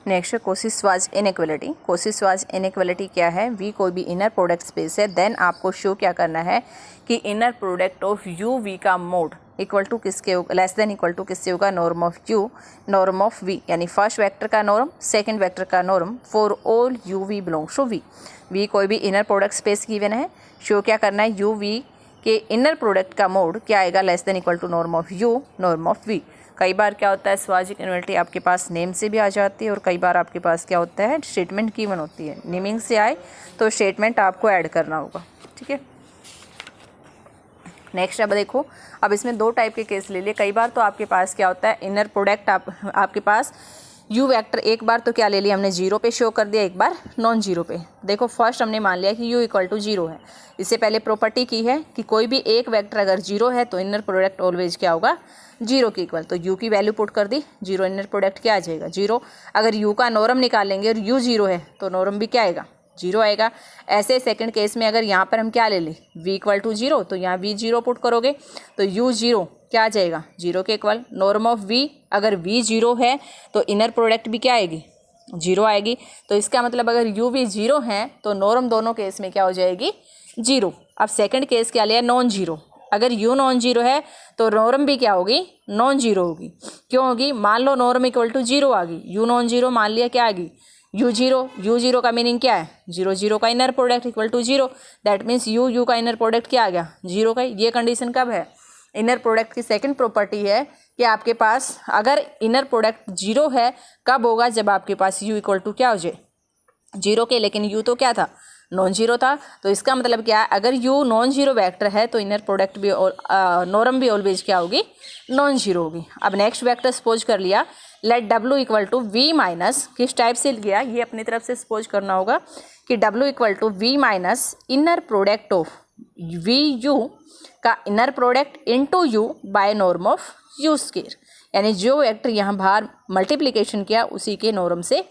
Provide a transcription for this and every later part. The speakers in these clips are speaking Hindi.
नेक्स्ट है कोशी-श्वार्ट्ज इनइक्वालिटी। कोशी-श्वार्ट्ज इनइक्वालिटी क्या है? वी कोई भी इनर प्रोडक्ट स्पेस है, देन आपको शो क्या करना है कि inner product of u v का मोड इक्वल टू किसके लेस देन इक्वल टू किससे होगा? Norm of u norm of v, यानी फर्स्ट वेक्टर का नॉर्म सेकंड वेक्टर का norm for all u v belongs to V. V कोई भी इनर प्रोडक्ट स्पेस गिवन है, शो क्या करना है? यू वी के इनर प्रोडक्ट का मोड क्या आएगा? Less than equal to norm of u norm of v. कई बार क्या होता है श्वार्ट्ज इनइक्वालिटी आपके पास नेम से भी आ जाती है और कई बार आपके पास क्या होता है स्टेटमेंट गिवन होती है। नेमिंग से आए तो स्टेटमेंट आपको ऐड करना होगा, ठीक है। नेक्स्ट अब देखो, अब इसमें दो टाइप के केस ले लिए। कई बार तो आपके पास क्या होता है इनर प्रोडक्ट आपके पास यू वेक्टर एक बार तो क्या ले लिया हमने जीरो पे शो कर दिया, एक बार नॉन जीरो पे। देखो फर्स्ट हमने मान लिया कि यू इक्वल टू जीरो है। इससे पहले प्रॉपर्टी की है कि कोई भी एक वेक्टर अगर जीरो है तो इनर प्रोडक्ट ऑलवेज क्या होगा? जीरो के इक्वल। तो यू की वैल्यू पुट कर दी, जीरो इनर प्रोडक्ट क्या आ जाएगा? जीरो। अगर यू का नॉर्म निकालेंगे और यू जीरो है तो नॉर्म भी क्या आएगा? जीरो आएगा। ऐसे सेकंड केस में अगर यहाँ पर हम क्या ले लें v इक्वल टू जीरो, तो यहाँ v जीरो पुट करोगे तो u जीरो क्या आ जाएगा? जीरो के इक्वल। नॉर्म ऑफ v, अगर v जीरो है तो इनर प्रोडक्ट भी क्या आएगी? जीरो आएगी। तो इसका मतलब अगर u v जीरो है तो नॉर्म दोनों केस में क्या हो जाएगी? जीरो। अब सेकंड केस क्या लिया? Non zero. अगर u नॉन जीरो है तो नॉर्म भी क्या होगी? नॉन जीरो होगी। क्यों होगी? मान लो नॉर्म इक्वल टू जीरो आ गई, u नॉन जीरो मान लिया क्या आ गई? यू जीरो का मीनिंग क्या है? जीरो जीरो का inner product equal to zero, that means u का इनर प्रोडक्ट क्या आ गया? जीरो का। ये कंडीशन कब है? इनर प्रोडक्ट की सेकंड प्रॉपर्टी है कि आपके पास अगर इनर प्रोडक्ट जीरो है कब होगा? जब आपके पास यू इक्वल टू क्या हो जाए? जीरो के। लेकिन यू तो क्या था? नॉन जीरो था। तो इसका मतलब क्या है? अगर यू नॉन जीरो वेक्टर है तो इनर प्रोडक्ट भी नॉर्म भी ऑलवेज क्या होगी? नॉन जीरो होगी। अब नेक्स्ट वेक्टर सपोज कर लिया let W equal to V minus, किस टाइप से लिया ये अपनी तरफ से सपोज करना होगा कि W equal to V minus inner product of V you का inner product into U by norm of you square, यानी जो वेक्टर यहाँ बाहर मल्टीप्लिकेशन किया उसी के नॉर्म से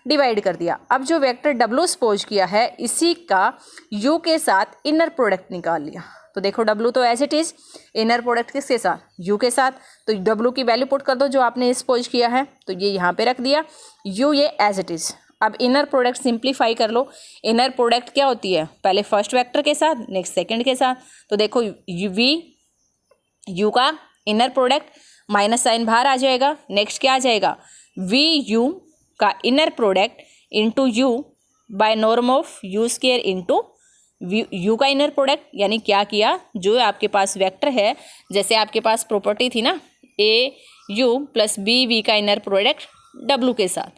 डिवाइड कर दिया। अब जो वेक्टर डब्ल्यू सपोज किया है इसी का यू के साथ इनर प्रोडक्ट निकाल लिया। तो देखो डब्ल्यू तो as it is, inner product किसके साथ? यू के साथ। तो डब्ल्यू की वैल्यू पुट कर दो जो आपने सपोज किया है, तो ये यहाँ पे रख दिया, यू ये एज इट इज। अब इनर प्रोडक्ट सिंप्लीफाई कर लो। इनर प्रोडक्ट क्या होती है? पहले फर्स्ट वेक्टर के साथ, नेक्स्ट सेकंड के साथ। तो देखो वी यू का इनर प्रोडक्ट माइनस साइन बाहर आ जाएगा, नेक्स्ट क्या आ जाएगा? वी यू का inner product into u by norm of you square into u का इनर प्रोडक्ट। यानी क्या किया? जो आपके पास वेक्टर है, जैसे आपके पास प्रॉपर्टी थी ना ए यू प्लस बी वी का इनर प्रोडक्ट डब्लू के साथ,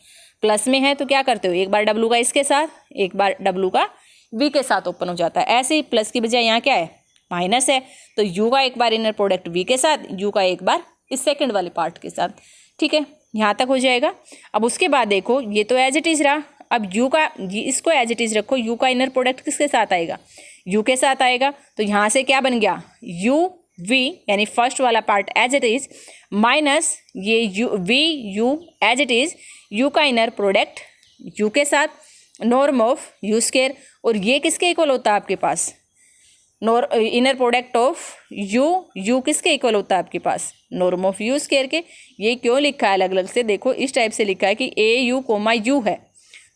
प्लस में है तो क्या करते हो? एक बार डब्लू का इसके साथ, एक बार डब्लू का वी के साथ ओपन हो जाता है। ऐसे ही प्लस की बजाय यहाँ क्या है? माइनस है। तो यू का एक बार इनर प्रोडक्ट वी के साथ, यू का एक बार इस सेकंड वाले पार्ट के साथ, ठीक है। यहाँ तक हो जाएगा। अब उसके बाद देखो ये तो एज इट इज रहा। अब यू का इसको एज इट इज रखो, यू का इनर प्रोडक्ट किसके साथ आएगा? यू के साथ आएगा। तो यहाँ से क्या बन गया? यू वी यानी फर्स्ट वाला part as it is minus ये U we you as it is, U का इनर प्रोडक्ट यू के साथ नॉर्म ऑफ यू स्क्वायर। और ये किसके इक्वल होता है आपके पास? इनर प्रोडक्ट ऑफ यू किसके इक्वल होता है आपके पास? नॉर्म ऑफ यू स्क्वायर के। ये क्यों लिखा है अलग अलग से? देखो इस टाइप से लिखा है कि ए यू कोमा यू है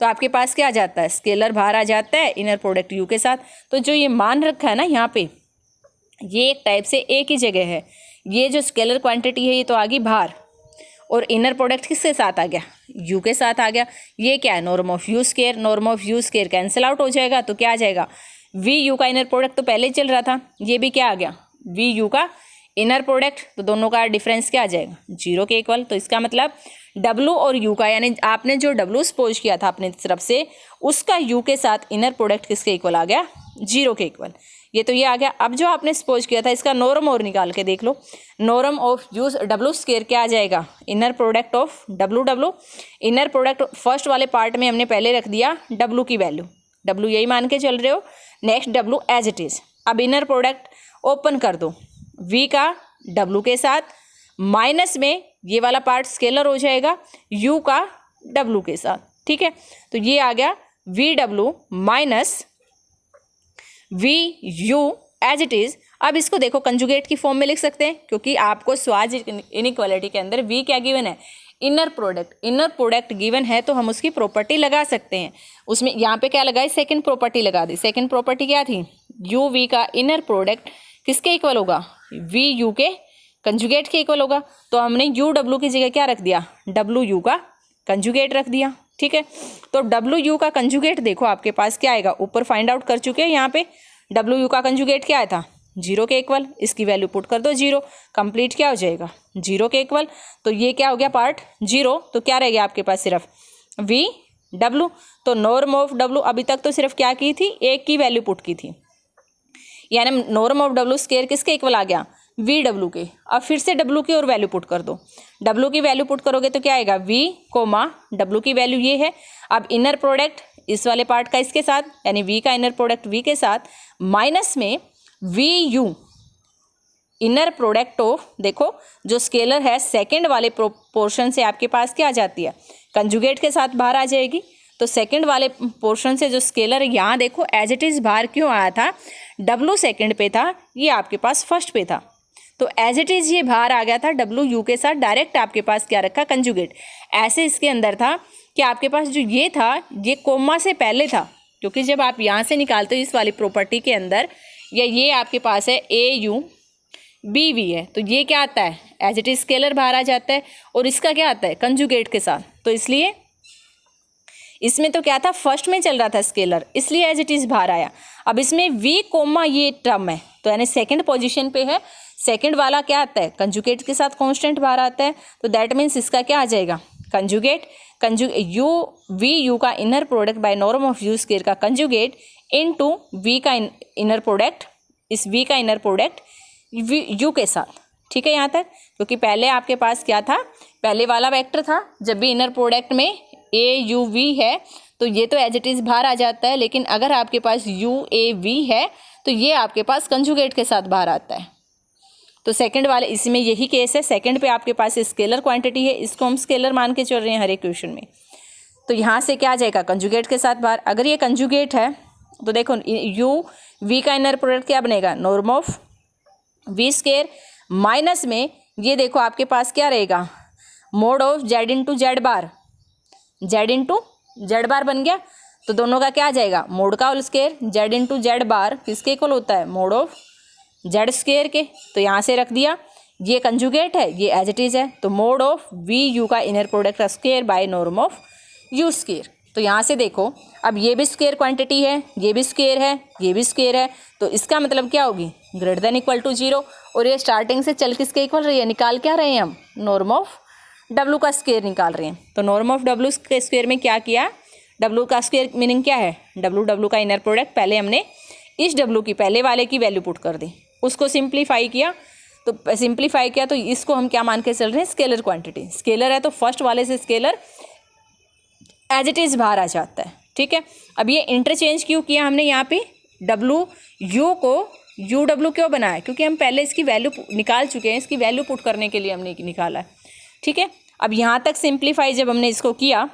तो आपके पास क्या आ जाता है? स्केलर बाहर आ जाता है, इनर प्रोडक्ट यू के साथ। तो जो ये मान रखा है ना यहाँ पे, ये एक टाइप से ए की जगह है। ये जो स्केलर क्वांटिटी है ये तो आ गई बाहर, और इनर प्रोडक्ट किसके साथ आ गया? यू के साथ आ गया। ये क्या है? Norm of you square. Norm of you square cancel out हो जाएगा तो क्या आ जाएगा? वी यू का इनर प्रोडक्ट तो पहले ही चल रहा था, ये भी क्या आ गया? वी यू का इनर प्रोडक्ट। तो दोनों का डिफरेंस क्या आ जाएगा? जीरो के इक्वल। तो इसका मतलब डब्लू और यू का, यानी आपने जो डब्लू सपोज किया था अपनी तरफ से, उसका यू के साथ इनर प्रोडक्ट किसके इक्वल आ गया? जीरो के इक्वल। ये तो ये आ गया। अब जो आपने सपोज किया था इसका नॉर्म और निकाल के देख लो। Norm of U W square क्या आ जाएगा? Inner product of W W. Inner product first वाले पार्ट में हमने पहले रख दिया डब्लू की वैल्यू, डब्लू यही मान के चल रहे हो। Next W as it is. अब इनर प्रोडक्ट ओपन कर दो वी का डब्लू के साथ, माइनस में ये वाला पार्ट स्केलर हो जाएगा यू का डब्लू के साथ, ठीक है। तो ये आ गया v W minus v you as it is. अब इसको देखो कंजुगेट की फॉर्म में लिख सकते हैं, क्योंकि आपको श्वार्ट्ज इनइक्वालिटी के अंदर वी क्या गिवन है? इनर प्रोडक्ट गिवन है तो हम उसकी प्रॉपर्टी लगा सकते हैं। उसमें यहाँ पे क्या लगाई, सेकंड प्रॉपर्टी लगा दी। सेकंड प्रॉपर्टी क्या थी, यू वी का इनर प्रोडक्ट किसके इक्वल होगा, वी यू के कंजुगेट के इक्वल होगा। तो हमने यू डब्ल्यू की जगह क्या रख दिया, डब्ल्यू यू का कंजुगेट रख दिया। ठीक है, तो डब्ल्यू यू का कंजुगेट देखो आपके पास क्या आएगा, ऊपर फाइंड आउट कर चुके हैं। यहाँ पे डब्ल्यू यू का कंजुगेट क्या आया था, 0 के इक्वल। इसकी वैल्यू पुट कर दो 0, कंप्लीट क्या हो जाएगा 0 के इक्वल। तो ये क्या हो गया पार्ट 0, तो क्या रह गया आपके पास सिर्फ वी डब्ल्यू। तो नॉर्म ऑफ डब्ल्यू अभी तक तो सिर्फ क्या की थी, एक की वैल्यू पुट की थी, यानी नॉर्म ऑफ डब्ल्यू स्क्वायर किसके इक्वल आ गया, वी डब्ल्यू के। अब फिर से डब्ल्यू की और वैल्यू पुट कर दो। डब्ल्यू की वैल्यू पुट करोगे तो क्या आएगा, वी कोमा डब्ल्यू की वैल्यू ये है। अब इनर प्रोडक्ट इस वाले पार्ट का इसके साथ, यानी वी का इनर प्रोडक्ट वी के साथ, माइनस में v u inner product of, देखो जो स्केलर है सेकंड वाले पोर्शन से आपके पास क्या आ जाती है, कंजुगेट के साथ बाहर आ जाएगी। तो सेकंड वाले पोर्शन से जो स्केलर है, यहाँ देखो एज इट इज़ बाहर क्यों आया था, डब्ल्यू सेकंड पे था, ये आपके पास फर्स्ट पे था, तो एज इट इज़ ये बाहर आ गया था डब्ल्यू यू के साथ, डायरेक्ट आपके पास क्या रखा, कंजुगेट। ऐसे इसके अंदर था कि आपके पास जो ये था ये कोमा से पहले था, क्योंकि जब आप यहाँ से निकालते हो इस वाली प्रॉपर्टी के अंदर, या ये आपके पास है ए यू बी वी है, तो ये क्या आता है, एज इट इज स्केलर बाहर आ जाता है, और इसका क्या आता है, कंजुगेट के साथ। तो इसलिए इसमें तो क्या था, फर्स्ट में चल रहा था स्केलर, इसलिए एज इट इज बाहर आया। अब इसमें वी कोमा ये टर्म है, तो यानी सेकंड पोजीशन पे है, सेकंड वाला क्या आता है, कंजुगेट के साथ कांस्टेंट बाहर आता है। तो दैट मीन्स इसका क्या आ जाएगा, कंजुगेट यू वी यू का inner product by norm of you square का कंजुगेट इनटू वी का इनर प्रोडक्ट, इस वी का इनर प्रोडक्ट यू के साथ। ठीक है यहाँ तक, क्योंकि पहले आपके पास क्या था, पहले वाला वेक्टर था, जब भी इनर प्रोडक्ट में ए यू वी है तो ये तो एज इट इज़ बाहर आ जाता है, लेकिन अगर आपके पास यू ए वी है तो ये आपके पास कंजुगेट के साथ बाहर आता है। तो सेकंड वाले इसमें यही केस है, सेकंड पे आपके पास स्केलर क्वांटिटी है, इसको हम स्केलर मान के चल रहे हैं हर एक क्वेश्चन में। तो यहाँ से क्या आ जाएगा, कंजुगेट के साथ बाहर। अगर ये कंजुगेट है तो देखो यू वी का इनर प्रोडक्ट क्या बनेगा, norm of v square, minus में ये देखो आपके पास क्या रहेगा, mod of z into z bar, z into z bar बन गया। तो दोनों का क्या आ जाएगा, मोड का whole square, z into z bar किसके इक्वल होता है, मोड ऑफ जेड स्क्वायर के। तो यहाँ से रख दिया, ये कंजुगेट है, ये एज इट इज़ है, तो मोड ऑफ वी यू का इनर प्रोडक्ट का square by norm of you square. तो यहाँ से देखो अब ये भी स्क्वायर क्वांटिटी है, ये भी स्क्वायर है, ये भी स्क्वायर है, तो इसका मतलब क्या होगी, ग्रेटर देन इक्वल टू 0। और ये स्टार्टिंग से चल किसके इक्वल रही है, निकाल क्या रहे हैं हम, नॉर्म ऑफ डब्ल्यू का स्क्वायर निकाल रहे हैं। तो नॉर्म ऑफ डब्ल्यू के स्क्वायर में क्या किया, डब्ल्यू का स्क्वायर मीनिंग क्या है, डब्ल्यू का इनर प्रोडक्ट, पहले हमने इस डब्ल्यू की पहले वाले की वैल्यू पुट कर दी, उसको सिंप्लीफाई किया। तो सिंप्लीफाई किया तो इसको हम क्या मान के चल रहे हैं, स्केलर क्वांटिटी। स्केलर है तो फर्स्ट वाले से स्केलर एज इट इज़ बाहर आ जाता है। ठीक है, अब ये इंटरचेंज क्यों किया हमने यहाँ पे, डब्ल्यू यू को यू डब्ल्यू क्यों बनाया, क्योंकि हम पहले इसकी वैल्यू निकाल चुके हैं, इसकी वैल्यू पुट करने के लिए हमने निकाला है। ठीक है, अब यहाँ तक सिंप्लीफाई जब हमने इसको किया,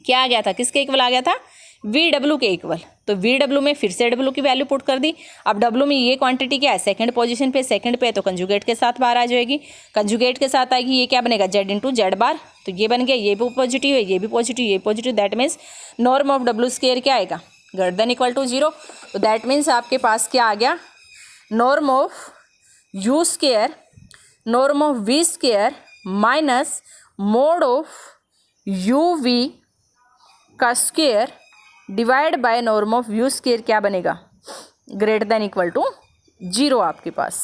क्या आ गया था, किसके इक्वल आ गया था, वी डब्ल्यू के इक्वल। तो वी डब्ल्यू में फिर से डब्ल्यू की वैल्यू पुट कर दी। अब डब्ल्यू में ये क्वांटिटी क्या है, सेकंड पोजीशन पे, सेकंड पे तो कंजुगेट के साथ बाहर आ जाएगी, कंजुगेट के साथ आएगी, ये क्या बनेगा, जेड इंटू जेड बार। तो ये बन गया, ये भी पॉजिटिव है, ये भी पॉजिटिव, ये positive, that means norm of W square क्या आएगा, ग्रेटर देन इक्वल टू 0। तो दैट मीन्स आपके पास क्या आ गया, norm of you square, norm of v square minus mod of u v का square divide by norm of you square क्या बनेगा, ग्रेटर देन इक्वल टू 0 आपके पास।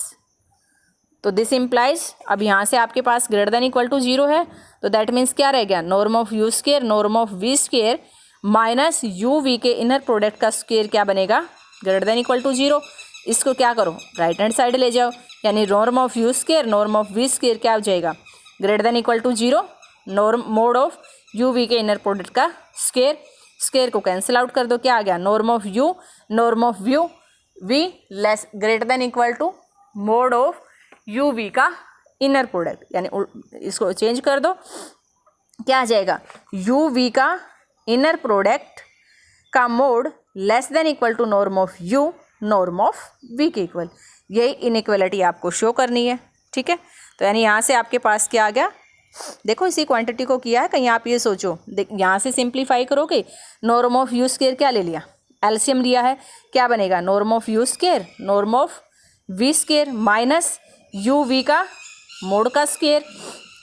तो दिस इम्प्लाइज, अब यहाँ से आपके पास ग्रेटर देन इक्वल टू 0 है, तो दैट मीन्स क्या रह गया, norm of you square, norm of v square minus u v के इनर प्रोडक्ट का स्क्वायर क्या बनेगा, ग्रेटर देन इक्वल टू 0। इसको क्या करो, राइट हैंड साइड ले जाओ, यानी norm of you square, norm of v square क्या हो जाएगा, greater than equal to 0, norm mod of u v के इनर प्रोडक्ट का स्क्वायर, स्क्वायर को कैंसिल आउट कर दो, क्या आ गया, norm of u, norm of view v less greater than equal to mod of u v का इनर प्रोडक्ट, यानी इसको चेंज कर दो, क्या आ जाएगा, यू वी का इनर प्रोडक्ट का mod less than equal to norm of u, norm of v के इक्वल। यही इनइक्वलिटी आपको शो करनी है। ठीक है, तो यानी यहाँ से आपके पास क्या आ गया, देखो इसी क्वांटिटी को किया है, कहीं आप ये सोचो, यहाँ से सिंप्लीफाई करोगे, नॉर्म ऑफ यू स्क्वायर क्या ले लिया, एलसीएम लिया है, क्या बनेगा norm of you square norm of v square minus u v का मोड का स्क्वायर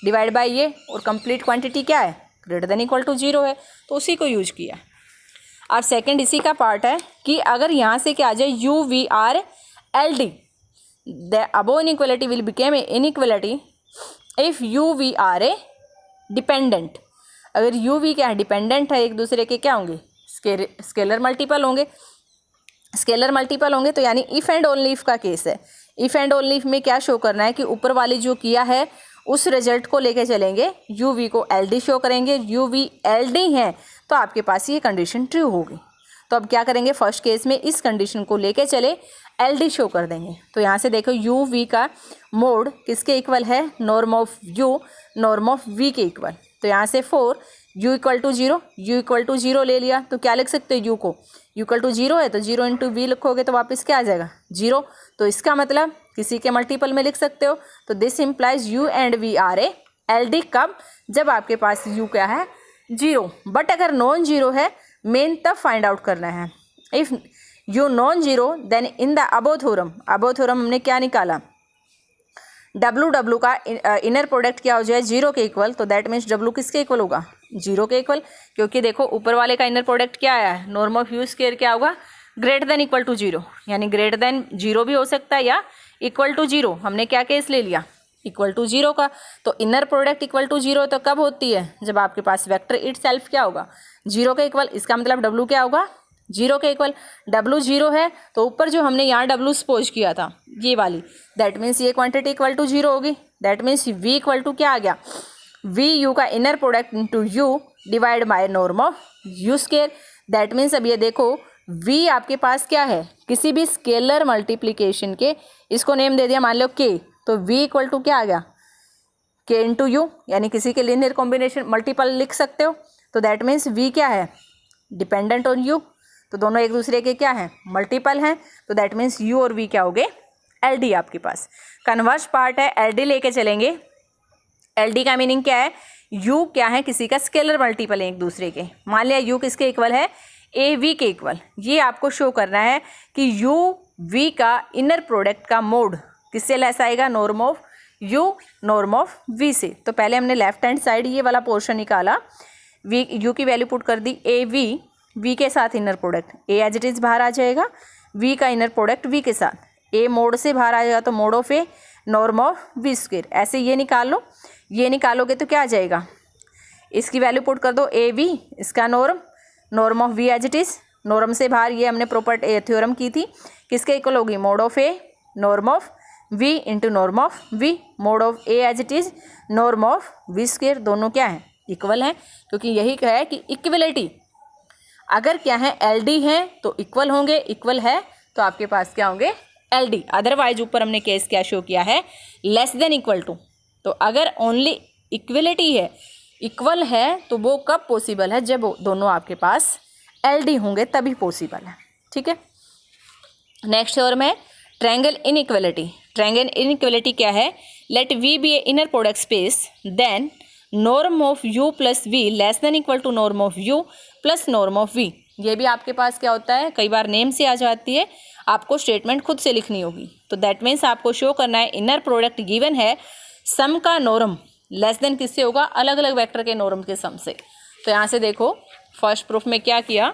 डिवाइड बाय ये, और कंप्लीट क्वांटिटी क्या है ग्रेटर देन इक्वल टू 0 है, तो उसी को यूज किया। अब सेकंड इसी का पार्ट है कि अगर यहाँ से क्या आ जाए u v are L D, the above inequality will become a inequality if u v are a dependent. अगर यू वी क्या है डिपेंडेंट है, एक दूसरे के क्या होंगे स्केलर मल्टीपल होंगे, स्केलर मल्टीपल होंगे, तो यानी इफ़ एंड ओनली इफ का केस है। इफ़ एंड ओनली इफ में क्या शो करना है कि ऊपर वाली जो किया है उस रिजल्ट को लेके चलेंगे, यू वी को एल डी शो करेंगे, यू वी एल डी है तो आपके पास ये कंडीशन ट्रू होगी। तो अब क्या करेंगे फर्स्ट केस में इस कंडीशन को लेके चले एल डी शो कर देंगे। तो यहाँ से देखो यू वी का मोड किसके इक्वल है norm of u norm of v के इक्वल। तो यहाँ से 4 u equal to 0 u equal to 0 ले लिया, तो क्या लिख सकते हो यू को यू इक्वल टू 0 है तो 0 इंटू वी लिखोगे तो वापस क्या आ जाएगा 0। तो इसका मतलब किसी के मल्टीपल में लिख सकते हो। तो this implies u and v are a L D कब, जब आपके पास यू क्या है 0, बट अगर नॉन 0 है मेन तब फाइंड आउट करना है। If u non 0 then in the above theorem हमने क्या निकाला डब्लू का इनर प्रोडक्ट क्या हो जाए 0 के इक्वल, तो दैट मीन्स डब्लू किसके इक्वल होगा 0 के इक्वल, क्योंकि देखो ऊपर वाले का इनर प्रोडक्ट क्या आया है नॉर्म ऑफ यू स्क्वायर क्या होगा ग्रेटर देन इक्वल टू 0, यानी ग्रेटर देन 0 भी हो सकता है या इक्वल टू 0। हमने क्या केस ले लिया इक्वल टू 0 का। तो इनर प्रोडक्ट इक्वल टू 0 तो कब होती है जब आपके पास वेक्टर इटसेल्फ क्या होगा 0 के इक्वल। इसका मतलब डब्लू क्या होगा 0 के इक्वल। डब्लू 0 है तो ऊपर जो हमने यहाँ डब्लू सपोज किया था ये वाली, दैट मीन्स ये क्वांटिटी इक्वल टू 0 होगी। That means v equal to क्या आ गया वी यू का inner product into u divide by norm of you square. That means अब ये देखो v आपके पास क्या है किसी भी स्केलर मल्टीप्लिकेशन के, इसको नेम दे दिया मान लो k, तो v इक्वल टू क्या आ गया k इंटू यू, यानी किसी के लीनियर कॉम्बिनेशन मल्टीपल लिख सकते हो। तो दैट मीन्स v क्या है डिपेंडेंट ऑन u, तो दोनों एक दूसरे के क्या हैं मल्टीपल हैं, तो दैट मीन्स u और v क्या हो गए एल डी आपके पास। कन्वर्स पार्ट है एल डी लेके चलेंगे। एल डी का मीनिंग क्या है u क्या है किसी का स्केलर मल्टीपल है एक दूसरे के। मान लिया u किसके इक्वल है ए वी के इक्वल। ये आपको शो करना है कि यू वी का इनर प्रोडक्ट का मोड किससे लेस आएगा norm of u norm of v से। तो पहले हमने लेफ्ट हैंड साइड ये वाला पोर्शन निकाला, वी यू की वैल्यू पुट कर दी ए वी के साथ inner product a as it is बाहर आ जाएगा, वी का इनर प्रोडक्ट वी के साथ ए मोड से बाहर आ जाएगा तो mod of a norm of v square. ऐसे ये निकाल लो, ये निकालोगे तो क्या आ जाएगा इसकी वैल्यू पुट कर दो ए वी, इसका norm of v as it is, norm से बाहर ये हमने प्रॉपर थ्योरम की थी किसके इक्वल होगी mod of a norm of v into norm of v, mod of a as it is norm of v square, दोनों क्या हैं इक्वल हैं, क्योंकि यही है कि इक्वलिटी अगर क्या है एल डी है तो इक्वल होंगे, इक्वल है तो आपके पास क्या होंगे एल डी। अदरवाइज ऊपर हमने केस क्या शो किया है लेस देन इक्वल टू। तो अगर ओनली इक्वलिटी है इक्वल है तो वो कब पॉसिबल है जब दोनों आपके पास एल डी होंगे तभी पॉसिबल है। ठीक है, नेक्स्ट थ्योरम है ट्रायंगल इनइक्वलिटी। ट्रायंगल इनइक्वलिटी क्या है let V be a inner product space then norm of u plus v less than equal to norm of u plus norm of v. ये भी आपके पास क्या होता है कई बार नेम से आ जाती है, आपको स्टेटमेंट खुद से लिखनी होगी। तो दैट मीन्स आपको शो करना है इनर प्रोडक्ट गिवन है, सम का नॉर्म लेस देन किससे होगा अलग अलग वेक्टर के नॉर्म के सम से। तो यहाँ से देखो फर्स्ट प्रूफ में क्या किया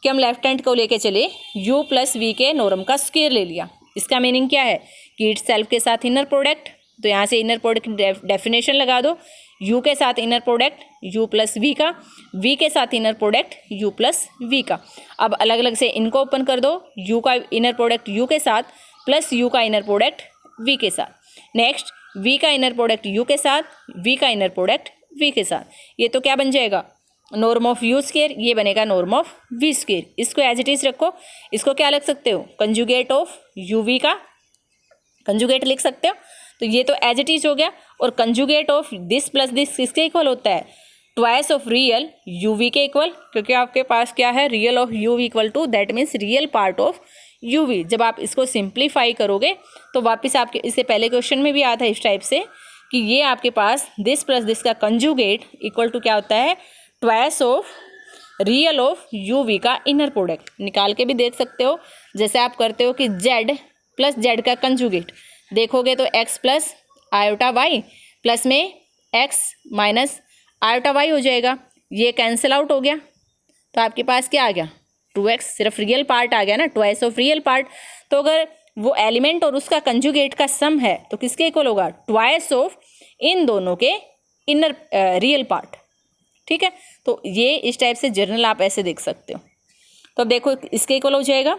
कि हम लेफ्ट हैंड को लेके चले u प्लस वी के नॉर्म का स्क्वायर ले लिया। इसका मीनिंग क्या है कि इट्स सेल्फ के साथ इनर प्रोडक्ट, तो यहाँ से इनर प्रोडक्ट की डेफिनेशन लगा दो, u के साथ inner product u plus v का, v के साथ inner product u plus v का। अब अलग अलग से इनको ओपन कर दो, u का इनर प्रोडक्ट u के साथ प्लस u का इनर प्रोडक्ट v के साथ। नेक्स्ट v का इनर प्रोडक्ट u के साथ, v का इनर प्रोडक्ट v के साथ। ये तो क्या बन जाएगा नॉर्म ऑफ यू स्क्वायर, ये बनेगा नॉर्म ऑफ वी स्क्वायर। इसको एज इट इज रखो, इसको क्या लिख सकते हो कंजुगेट ऑफ यू वी का कंजुगेट लिख सकते हो। तो ये तो एज इट इज हो गया, और conjugate of this plus this किसके इक्वल होता है twice of real u v के इक्वल, क्योंकि आपके पास क्या है real of u v equal to that means real part of u v. जब आप इसको सिंप्लीफाई करोगे तो वापस आपके इससे पहले क्वेश्चन में भी आता है इस टाइप से कि ये आपके पास दिस प्लस दिस का कंजुगेट इक्वल टू क्या होता है, twice of real of u v का इनर प्रोडक्ट। निकाल के भी देख सकते हो, जैसे आप करते हो कि जेड प्लस जेड का कंजुगेट देखोगे तो X plus iota Y plus में एक्स माइनस आयोटा वाई हो जाएगा, ये कैंसिल आउट हो गया तो आपके पास क्या आ गया, 2x, सिर्फ रियल पार्ट आ गया ना, ट्वाइस ऑफ रियल पार्ट। तो अगर वो एलिमेंट और उसका कंजुगेट का सम है तो किसके इक्वल होगा, ट्वाइस ऑफ इन दोनों के इनर रियल पार्ट। ठीक है, तो ये इस टाइप से जर्नल आप ऐसे देख सकते हो। तो अब देखो इसके इक्वल हो जाएगा